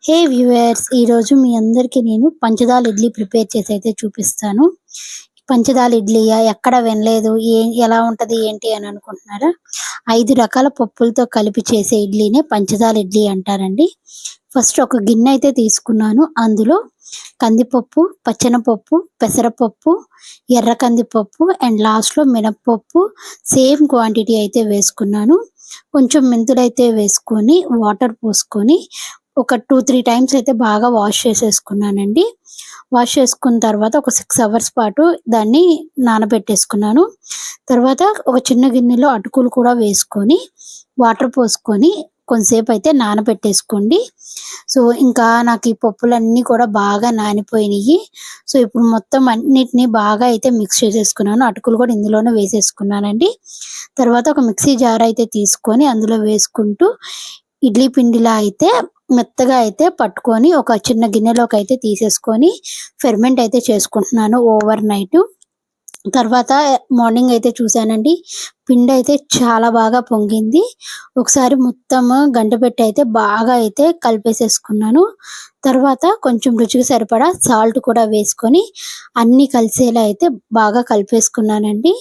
హే viewers, ఈరోజు మీ అందరికీ నేను పంచదార ఇడ్లీ ప్రిపేర్ చేసి అయితే చూపిస్తాను. పంచదార ఇడ్లీయా, ఎక్కడ వినలేదు, ఎలా ఉంటుంది ఏంటి అని అనుకుంటున్నారా? 5 రకాల పప్పులతో కలిపి చేసే ఇడ్లీనే పంచదార ఇడ్లీ అంటారండి. ఫస్ట్ ఒక గిన్నె అయితే తీసుకున్నాను. అందులో కందిపప్పు, పచ్చెనపప్పు, పెసరపప్పు, ఎర్ర కందిపప్పు అండ్ లాస్ట్లో మినప్పప్పు సేమ్ క్వాంటిటీ అయితే వేసుకున్నాను. కొంచెం మెంతులైతే వేసుకొని వాటర్ పోసుకొని ఒక 2-3 టైమ్స్ అయితే బాగా వాష్ చేసేసుకున్నానండి. వాష్ చేసుకున్న తర్వాత ఒక 6 అవర్స్ పాటు దాన్ని నానబెట్టేసుకున్నాను. తర్వాత ఒక చిన్న గిన్నెలో అటుకులు కూడా వేసుకొని వాటర్ పోసుకొని కొంతసేపు అయితే నానబెట్టేసుకోండి. సో ఇంకా నాకు ఈ పప్పులన్నీ కూడా బాగా నానిపోయినాయి. సో ఇప్పుడు మొత్తం అన్నిటిని బాగా అయితే మిక్స్ చేసేసుకున్నాను. అటుకులు కూడా ఇందులోనే వేసేసుకున్నానండి. తర్వాత ఒక మిక్సీ జార్ అయితే తీసుకొని అందులో వేసుకుంటూ ఇడ్లీ పిండిలా అయితే మెత్తగా అయితే పట్టుకొని ఒక చిన్న గిన్నెలోకి అయితే తీసేసుకొని ఫెర్మెంట్ అయితే చేసుకుంటున్నాను ఓవర్ నైట్. తర్వాత మార్నింగ్ అయితే చూసానండి, పిండి అయితే చాలా బాగా పొంగింది. ఒకసారి మొత్తం గంట పెట్టి అయితే బాగా అయితే కలిపేసేసుకున్నాను. తర్వాత కొంచెం రుచికి సరిపడా సాల్ట్ కూడా వేసుకొని అన్నీ కలిసేలా అయితే బాగా కలిపేసుకున్నానండి.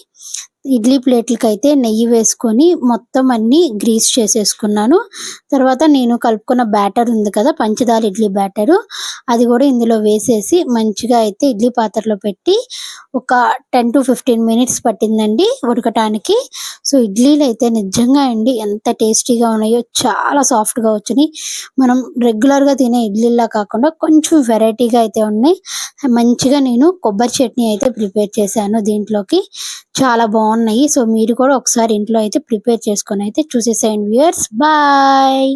ఇడ్లీ ప్లేట్లకైతే నెయ్యి వేసుకొని మొత్తం అన్నీ గ్రీస్ చేసేసుకున్నాను. తర్వాత నేను కలుపుకున్న బ్యాటర్ ఉంది కదా, పంచదార ఇడ్లీ బ్యాటరు, అది కూడా ఇందులో వేసేసి మంచిగా అయితే ఇడ్లీ పాత్రలో పెట్టి ఒక 10-15 మినిట్స్ పట్టిందండి ఉడకటానికి. సో ఇడ్లీలు అయితే నిజంగా అండి ఎంత టేస్టీగా ఉన్నాయో, చాలా సాఫ్ట్గా వచ్చినాయి. మనం రెగ్యులర్గా తినే ఇడ్లీలా కాకుండా కొంచెం వెరైటీగా అయితే ఉన్నాయి. మంచిగా నేను కొబ్బరి చట్నీ అయితే ప్రిపేర్ చేశాను దీంట్లోకి, చాలా బాగున్నాయి. సో మీరు కూడా ఒకసారి ఇంట్లో అయితే ప్రిపేర్ చేసుకొని అయితే చూసేసేయండి వ్యూయర్స్. బాయ్.